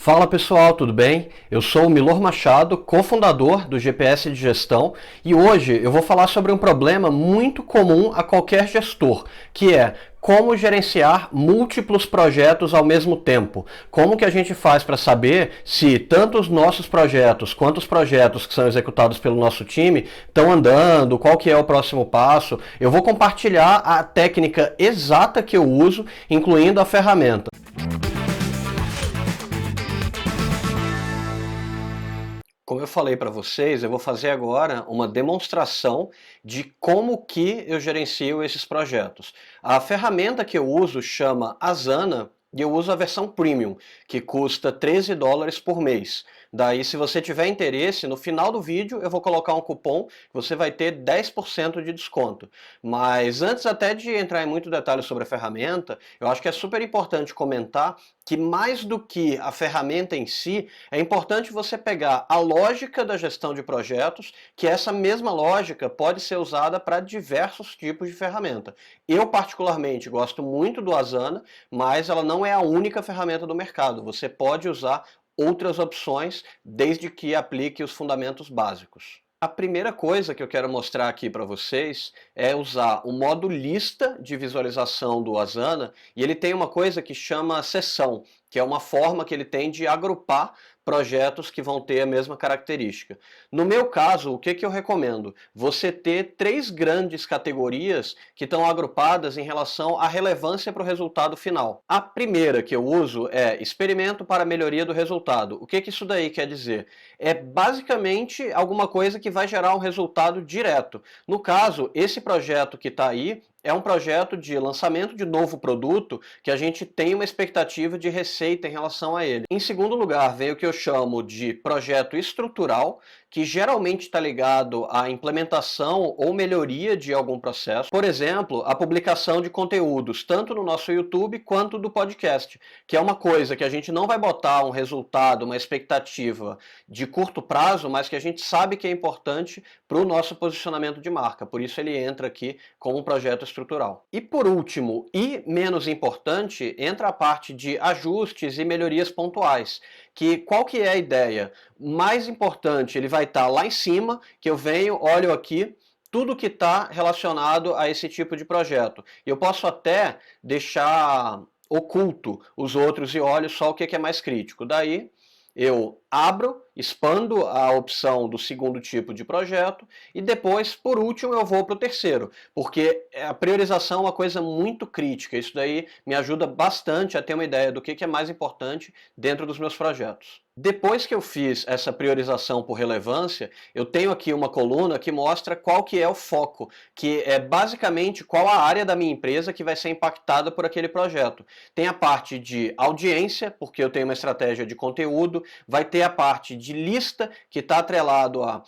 Fala pessoal, tudo bem? Eu sou o Milor Machado, cofundador do GPS de Gestão, e hoje eu vou falar sobre um problema muito comum a qualquer gestor, que é como gerenciar múltiplos projetos ao mesmo tempo. Como que a gente faz para saber se tanto os nossos projetos quanto os projetos que são executados pelo nosso time estão andando, qual que é o próximo passo. Eu vou compartilhar a técnica exata que eu uso, incluindo a ferramenta. Como eu falei para vocês, eu vou fazer agora uma demonstração de como que eu gerencio esses projetos. A ferramenta que eu uso chama Asana e eu uso a versão Premium, que custa $13 por mês. Daí, se você tiver interesse, no final do vídeo eu vou colocar um cupom que você vai ter 10% de desconto. Mas antes até de entrar em muito detalhe sobre a ferramenta, eu acho que é super importante comentar que mais do que a ferramenta em si, é importante você pegar a lógica da gestão de projetos, que essa mesma lógica pode ser usada para diversos tipos de ferramenta. Eu particularmente gosto muito do Asana, mas ela não é a única ferramenta do mercado. Você pode usar outras opções, desde que aplique os fundamentos básicos. A primeira coisa que eu quero mostrar aqui para vocês é usar o modo lista de visualização do Asana, e ele tem uma coisa que chama seção, que é uma forma que ele tem de agrupar projetos que vão ter a mesma característica. No meu caso, o que eu recomendo? Você ter 3 grandes categorias que estão agrupadas em relação à relevância para o resultado final. A primeira que eu uso é experimento para melhoria do resultado. O que isso daí quer dizer? É basicamente alguma coisa que vai gerar um resultado direto. No caso, esse projeto que está aí é um projeto de lançamento de novo produto que a gente tem uma expectativa de receita em relação a ele. Em segundo lugar, vem o que eu chamo de projeto estrutural, que geralmente está ligado à implementação ou melhoria de algum processo. Por exemplo, a publicação de conteúdos, tanto no nosso YouTube quanto do podcast, que é uma coisa que a gente não vai botar um resultado, uma expectativa de curto prazo, mas que a gente sabe que é importante para o nosso posicionamento de marca. Por isso ele entra aqui como um projeto estrutural. E por último, e menos importante, entra a parte de ajustes e melhorias pontuais. Qual que é a ideia? Mais importante, ele vai estar lá em cima, que eu venho, olho aqui, tudo que está relacionado a esse tipo de projeto. Eu posso até deixar oculto os outros e olho só o que é mais crítico. Daí eu abro, expando a opção do segundo tipo de projeto e depois, por último, eu vou para o terceiro, porque a priorização é uma coisa muito crítica. Isso daí me ajuda bastante a ter uma ideia do que é mais importante dentro dos meus projetos. Depois que eu fiz essa priorização por relevância, eu tenho aqui uma coluna que mostra qual que é o foco, que é basicamente qual a área da minha empresa que vai ser impactada por aquele projeto. Tem a parte de audiência, porque eu tenho uma estratégia de conteúdo, vai ter a parte de lista, que está atrelado a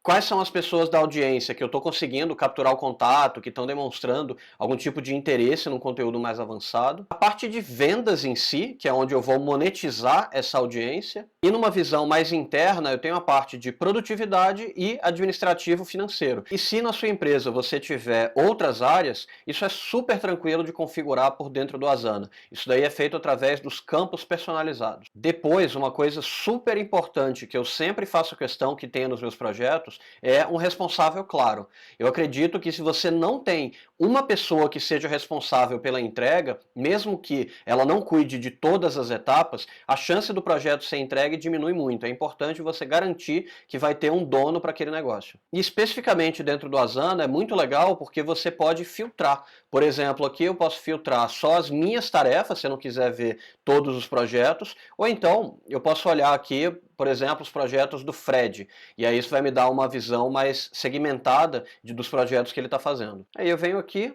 quais são as pessoas da audiência que eu estou conseguindo capturar o contato, que estão demonstrando algum tipo de interesse num conteúdo mais avançado. A parte de vendas em si, que é onde eu vou monetizar essa audiência. E numa visão mais interna, eu tenho a parte de produtividade e administrativo financeiro. E se na sua empresa você tiver outras áreas, isso é super tranquilo de configurar por dentro do Asana. Isso daí é feito através dos campos personalizados. Depois, uma coisa super importante que eu sempre faço questão que tenha nos meus projetos é um responsável claro. Eu acredito que se você não tem uma pessoa que seja responsável pela entrega, mesmo que ela não cuide de todas as etapas, a chance do projeto ser entregue diminui muito. É importante você garantir que vai ter um dono para aquele negócio. E especificamente dentro do Asana é muito legal porque você pode filtrar. Por exemplo, aqui eu posso filtrar só as minhas tarefas, se eu não quiser ver todos os projetos, ou então eu posso olhar aqui, por exemplo, os projetos do Fred, e aí isso vai me dar uma visão mais segmentada dos projetos que ele está fazendo. Aí eu venho aqui,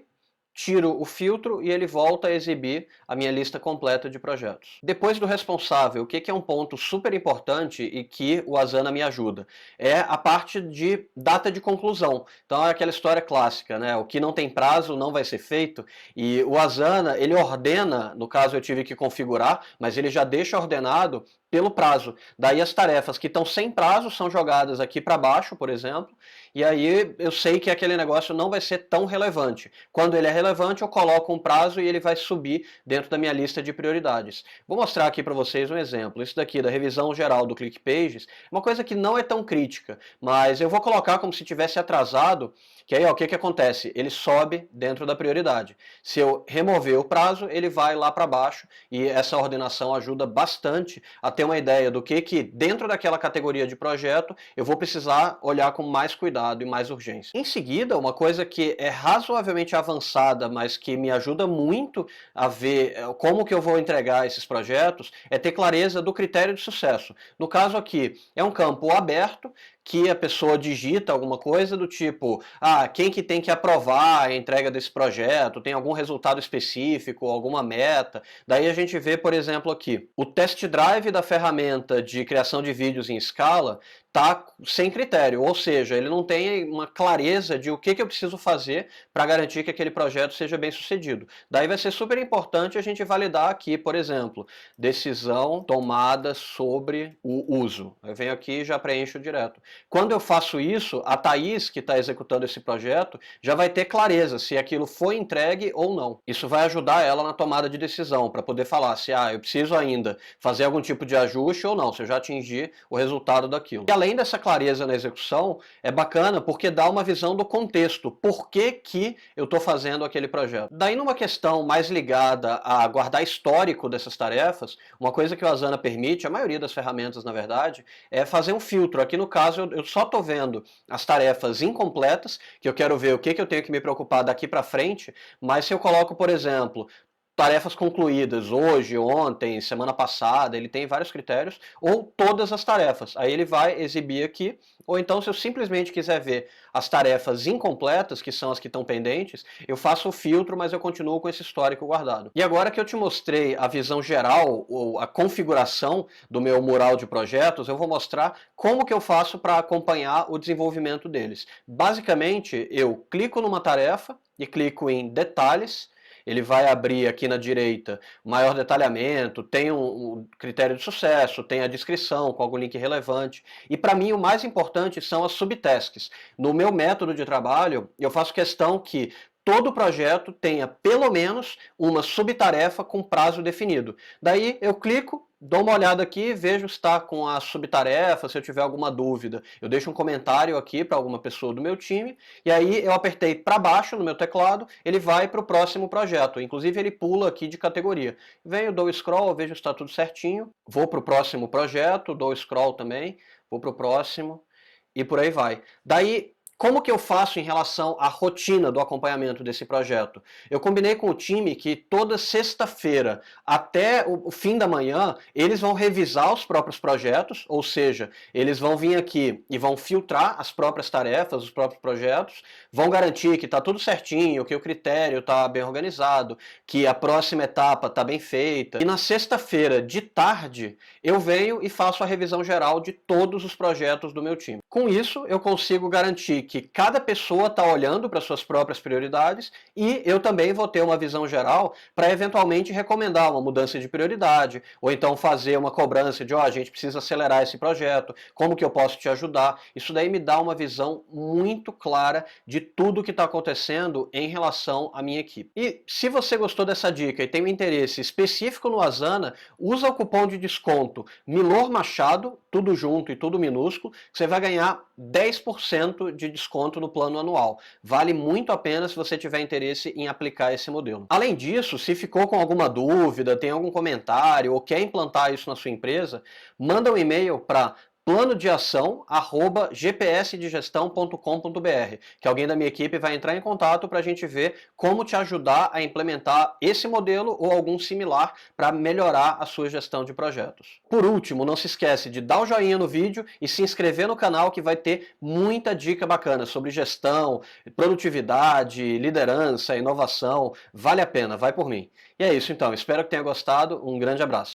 tiro o filtro e ele volta a exibir a minha lista completa de projetos. Depois do responsável, o que é um ponto super importante e que o Asana me ajuda? É a parte de data de conclusão. Então é aquela história clássica, né? O que não tem prazo não vai ser feito, e o Asana, ele ordena, no caso eu tive que configurar, mas ele já deixa ordenado pelo prazo. Daí as tarefas que estão sem prazo são jogadas aqui para baixo, por exemplo, e aí eu sei que aquele negócio não vai ser tão relevante. Quando ele é relevante, eu coloco um prazo e ele vai subir dentro da minha lista de prioridades. Vou mostrar aqui para vocês um exemplo. Isso daqui da revisão geral do ClickPages, uma coisa que não é tão crítica, mas eu vou colocar como se tivesse atrasado, que aí ó, o que acontece? Ele sobe dentro da prioridade. Se eu remover o prazo, ele vai lá para baixo e essa ordenação ajuda bastante a ter uma ideia do que dentro daquela categoria de projeto eu vou precisar olhar com mais cuidado e mais urgência. Em seguida, uma coisa que é razoavelmente avançada, mas que me ajuda muito a ver como que eu vou entregar esses projetos, é ter clareza do critério de sucesso. No caso aqui, é um campo aberto, que a pessoa digita alguma coisa do tipo, quem que tem que aprovar a entrega desse projeto, tem algum resultado específico, alguma meta. Daí a gente vê, por exemplo, aqui, o test drive da ferramenta de criação de vídeos em escala está sem critério, ou seja, ele não tem uma clareza de o que eu preciso fazer para garantir que aquele projeto seja bem sucedido. Daí vai ser super importante a gente validar aqui, por exemplo, decisão tomada sobre o uso. Eu venho aqui e já preencho direto. Quando eu faço isso, a Thaís, que está executando esse projeto, já vai ter clareza se aquilo foi entregue ou não. Isso vai ajudar ela na tomada de decisão, para poder falar se eu preciso ainda fazer algum tipo de ajuste ou não, se eu já atingi o resultado daquilo. E além dessa clareza na execução, é bacana porque dá uma visão do contexto, por que eu estou fazendo aquele projeto. Daí numa questão mais ligada a guardar histórico dessas tarefas, uma coisa que o Asana permite, a maioria das ferramentas na verdade, é fazer um filtro. Aqui no caso eu só estou vendo as tarefas incompletas, que eu quero ver o que eu tenho que me preocupar daqui para frente, mas se eu coloco, por exemplo, tarefas concluídas hoje, ontem, semana passada, ele tem vários critérios, ou todas as tarefas. Aí ele vai exibir aqui, ou então se eu simplesmente quiser ver as tarefas incompletas, que são as que estão pendentes, eu faço o filtro, mas eu continuo com esse histórico guardado. E agora que eu te mostrei a visão geral, ou a configuração do meu mural de projetos, eu vou mostrar como que eu faço para acompanhar o desenvolvimento deles. Basicamente, eu clico numa tarefa e clico em detalhes. Ele vai abrir aqui na direita maior detalhamento, tem um critério de sucesso, tem a descrição com algum link relevante. E para mim o mais importante são as subtasks. No meu método de trabalho, eu faço questão que todo projeto tenha pelo menos uma subtarefa com prazo definido. Daí eu clico, dou uma olhada aqui, vejo se está com a subtarefa, se eu tiver alguma dúvida, eu deixo um comentário aqui para alguma pessoa do meu time, e aí eu apertei para baixo no meu teclado, ele vai para o próximo projeto, inclusive ele pula aqui de categoria. Venho, dou scroll, vejo se está tudo certinho, vou para o próximo projeto, dou scroll também, vou para o próximo, e por aí vai. Daí, como que eu faço em relação à rotina do acompanhamento desse projeto? Eu combinei com o time que toda sexta-feira, até o fim da manhã, eles vão revisar os próprios projetos, ou seja, eles vão vir aqui e vão filtrar as próprias tarefas, os próprios projetos, vão garantir que está tudo certinho, que o critério está bem organizado, que a próxima etapa está bem feita. E na sexta-feira, de tarde, eu venho e faço a revisão geral de todos os projetos do meu time. Com isso, eu consigo garantir que cada pessoa está olhando para suas próprias prioridades e eu também vou ter uma visão geral para eventualmente recomendar uma mudança de prioridade ou então fazer uma cobrança de, a gente precisa acelerar esse projeto, como que eu posso te ajudar? Isso daí me dá uma visão muito clara de tudo que está acontecendo em relação à minha equipe. E se você gostou dessa dica e tem um interesse específico no Asana, usa o cupom de desconto Milor Machado, tudo junto e tudo minúsculo, que você vai ganhar 10% de desconto no plano anual. Vale muito a pena se você tiver interesse em aplicar esse modelo. Além disso, se ficou com alguma dúvida, tem algum comentário ou quer implantar isso na sua empresa, manda um e-mail para planodeação@gpsdigestão.com.br, que alguém da minha equipe vai entrar em contato para a gente ver como te ajudar a implementar esse modelo ou algum similar para melhorar a sua gestão de projetos. Por último, não se esquece de dar o joinha no vídeo e se inscrever no canal, que vai ter muita dica bacana sobre gestão, produtividade, liderança, inovação. Vale a pena, vai por mim. E é isso então, espero que tenha gostado, um grande abraço.